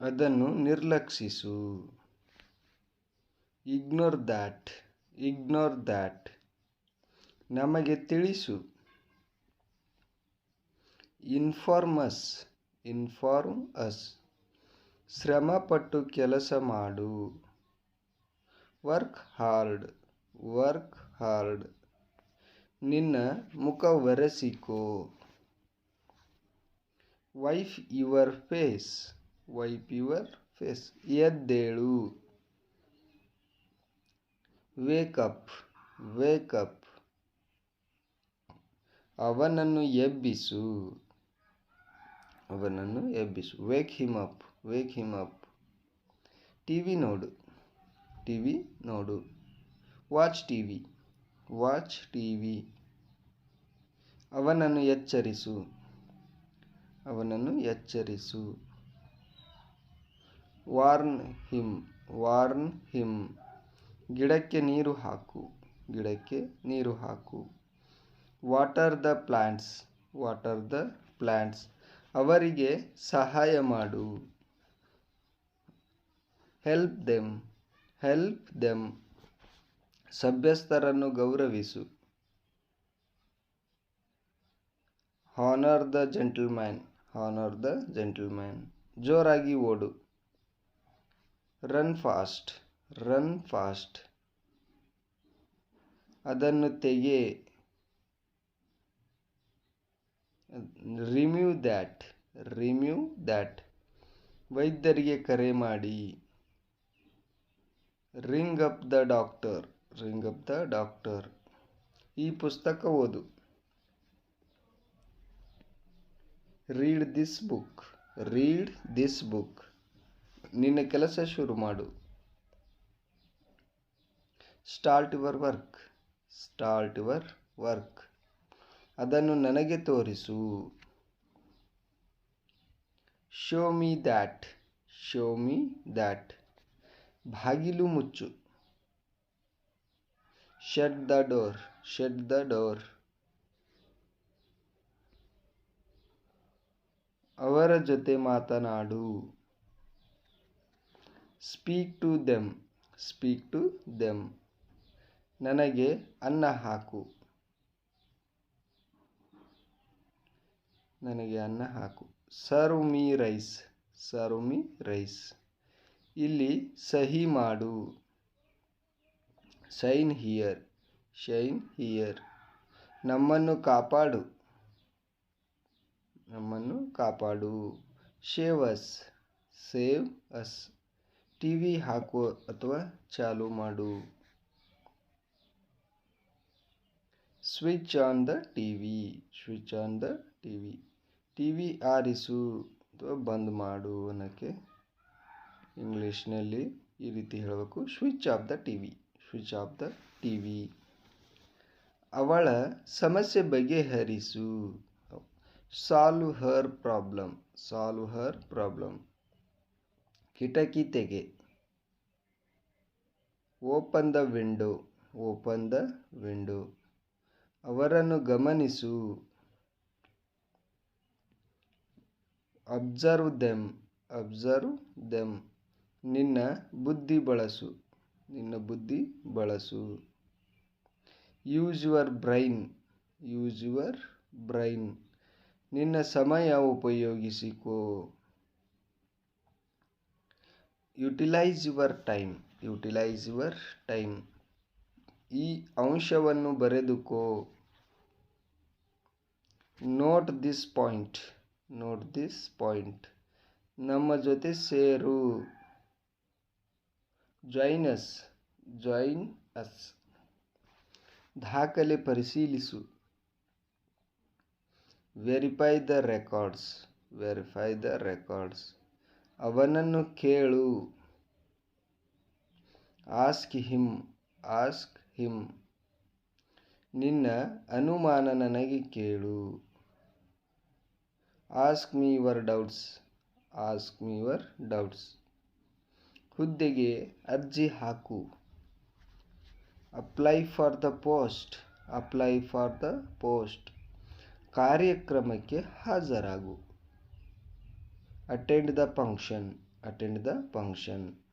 ಅದನ್ನು ನಿರ್ಲಕ್ಷಿಸು. Ignore that. Ignore that. ನಮಗೆ ತಿಳಿಸು. Inform us. Inform us. ಶ್ರಮಪಟ್ಟು ಕೆಲಸ ಮಾಡು. Work hard. Work hard. ನಿನ್ನ ಮುಖ ಒರೆಸಿಕೋ. Wipe your face. Wipe your face. ಎದ್ದೇಳು. ವೇಕಪ್. ವೇಕಪ್. ಅವನನ್ನು ಎಬ್ಬಿಸು. ಅವನನ್ನು ಎಬ್ಬಿಸು. Wake him up. Wake him up. TV ನೋಡು. ಟಿವಿ ನೋಡು. Watch TV. Watch TV. ಅವನನ್ನು ಎಚ್ಚರಿಸು. ಅವನನ್ನು ಎಚ್ಚರಿಸು. Warn him. Warn him. ಗಿಡಕ್ಕೆ ನೀರು ಹಾಕು. ಗಿಡಕ್ಕೆ ನೀರು ಹಾಕು. Water the plants. Water the plants. ಅವರಿಗೆ ಸಹಾಯ ಮಾಡು. Help them. Help them. ಸಭ್ಯಸ್ಥರನ್ನು ಗೌರವಿಸು. Honour the gentleman. Honour the gentleman. ಜೋರಾಗಿ ಓಡು. Run fast. Run fast. ಅದನ್ನು ತೆಗೆ. Remove that. Remove that. ವೈದ್ಯರಿಗೆ ಕರೆ ಮಾಡಿ. Ring up the doctor. Ring up the doctor. ಈ ಪುಸ್ತಕ ಓದು. Read this book. Read this book. ನಿನ್ನ ಕೆಲಸ ಶುರು ಮಾಡು. Start your work. Start your work. ಅದನ್ನು ನನಗೆ ತೋರಿಸು. Show me that. Show me that. ಬಾಗಿಲು ಮುಚ್ಚು. Shut the door. Shut the door. ಅವರ ಜೊತೆ ಮಾತನಾಡು. Speak to them. Speak to them. ನನಗೆ ಅನ್ನ ಹಾಕು. ನನಗೆ ಅನ್ನ ಹಾಕು. Serve me rice. Serve me rice. ಇಲ್ಲಿ ಸಹಿ ಮಾಡು. Sign here. Sign here. ನಮ್ಮನ್ನು ಕಾಪಾಡು. ನಮ್ಮನ್ನು ಕಾಪಾಡು. Save us. Save us. TV ಹಾಕು ಅಥವಾ ಚಾಲು ಮಾಡು. Switch on the TV. Switch on the TV. TV ಆರಿಸು ಅಥವಾ ಬಂದ್ ಮಾಡು ಅನ್ನೋಕ್ಕೆ ಇಂಗ್ಲೀಷ್ನಲ್ಲಿ ಈ ರೀತಿ ಹೇಳಬೇಕು. Switch off the TV. Switch off the TV. ಅವಳ ಸಮಸ್ಯೆ ಬಗೆಹರಿಸು. Solve her problem. Solve her problem. ಕಿಟಕಿ ತೆಗೆ. Open the window. Open the window. ಅವರನ್ನು ಗಮನಿಸು. Observe them. Observe them. ನಿನ್ನ ಬುದ್ಧಿ ಬಳಸು. ನಿನ್ನ ಬುದ್ಧಿ ಬಳಸು. Use your brain. Use your brain. ನಿನ್ನ ಸಮಯ ಉಪಯೋಗಿಸಿಕೋ. Utilise your time. Utilise your time. ಈ ಅಂಶವನ್ನು ಬರೆದುಕೋ. Note this point. Note this point. ನಮ್ಮ ಜೊತೆ ಸೇರು. Join us. Join us. ದಾಖಲೆ ಪರಿಶೀಲಿಸು. Verify the records. Verify the records. ಅವನನ್ನು ಕೇಳು. Ask him. Ask him. ನಿನ್ನ ಅನುಮಾನ ನನಗೆ ಕೇಳು. Ask me your doubts. Ask me your doubts. ಹುದ್ದೆಗೆ ಅರ್ಜಿ ಹಾಕು. Apply for the post. Apply for the post. ಕಾರ್ಯಕ್ರಮಕ್ಕೆ ಹಾಜರಾಗು. Attend the function. Attend the function.